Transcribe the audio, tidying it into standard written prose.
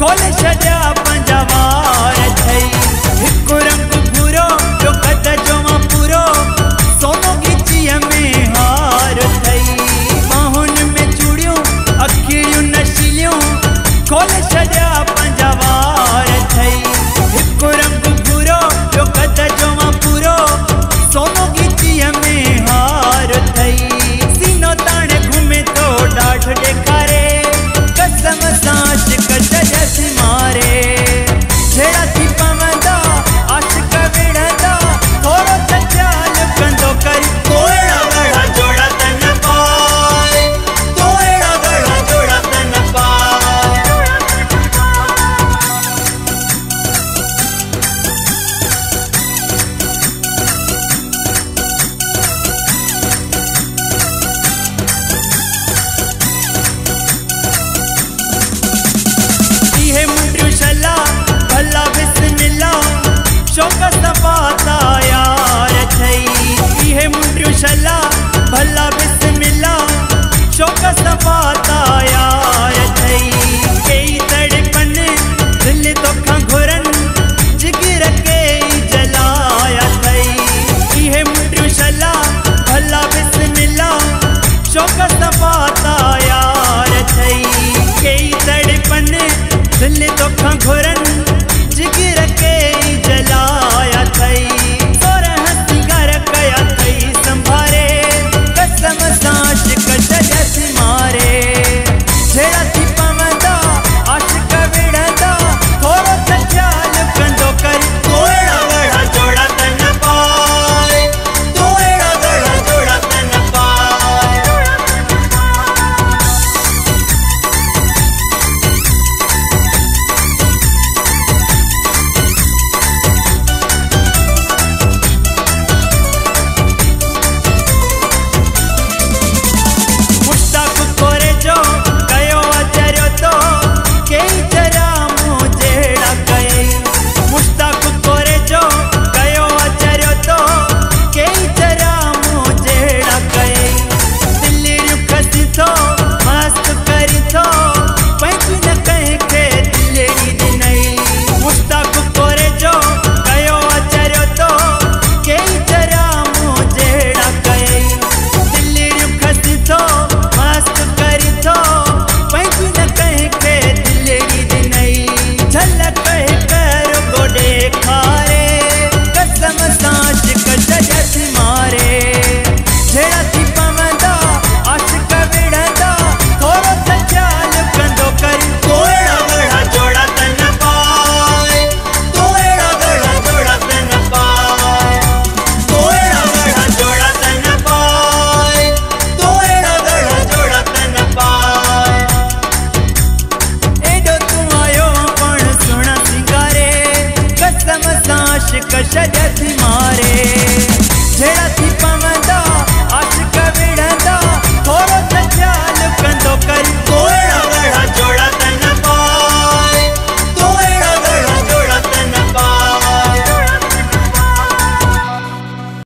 खोले छॾिया पंहिंजा वार थई हिकु रंग भूरो जो कद जो मां पूरो सोनो गिचीअ में हार थई बाहुनि में चूड़ियूं अखियूं नशीलियूं खोले छॾिया पंहिंजा वार थई हिकु रंग भूरो जो कद जो मां पूरो सोनो गिचीअ में हार थई सीनो ताणे घुमे तो ॾाढ ॾेखारे कसम सां आशिक़ जॾहिं मारे छेड़ा थी पवंदा आशिक़ विढ़ंदा थोरो त ख़्यालु कंदो कर तो अहिड़ा ॻढ़ा जोड़ा त न पाए तो अहिड़ा ॻढ़ा जोड़ा त न पाए इहे मुंडियूं छला भला बिस्मिल्ला शौक़ सफ़ाता यार थई इहे मुंडियूं छला भला बिस्मिल्ला शौक़ सफ़ाता यार थई कई तड़पन दिल तोखां घुरन जिगर कई जलाया थई इहे मुंडियूं छला भला बिस्मिल्ला शौक़ सफ़ाता यार थई कई तड़पन दिल तोखां घुरन जिगर कई जलाया थई सोरह सिंगार कया थई संभारे कसम सां आशिक़ जॾहिं मारे छेड़ा थी पवंदा आशिक़ विढ़ंदा थोरो त ख़्यालु कंदो कर तो अहिड़ा ॻढ़ा जोड़ा त न पाए तो अहिड़ा ॻढ़ा जोड़ा त न पाए मुश्ताक़ कोरे जो कयो अचरियो तो कई जरा मूं जहिड़ा कई मुश्ताक़ कोरे जो कयो अचरियो तो कई जरा मूं जहिड़ा कई दिलियूं खसी थो मस्त करी थो पंहिंजी न कंहिंखे दिलड़ी ॾिनई मुश्ताक़ कोरे जो कयो अचरियो तो कई जरा मूं जहिड़ा कई दिलियूं खसी थो मस्त करी थो पंहिंजी न कंहिंखे दिलड़ी ॾिनई झलक कर गोॾे खारे कसम सां आशिक़ जॾहिं मारे छेड़ा थी पवंदा आशिक़ विढ़ंदा थोरो त ख़्यालु कंदो कर तो अहिड़ा ॻढ़ा जोड़ा त न पाए तो अहिड़ा ॻढ़ा जोड़ा त न पाए तो अहिड़ा ॻढ़ा जोड़ा त न पाए तो अहिड़ा ॻढ़ा जोड़ा त न पाए एॾो तूं आयो पाण सुहिणा सिंगारे कसम सां आशिक़ जॾहिं मारे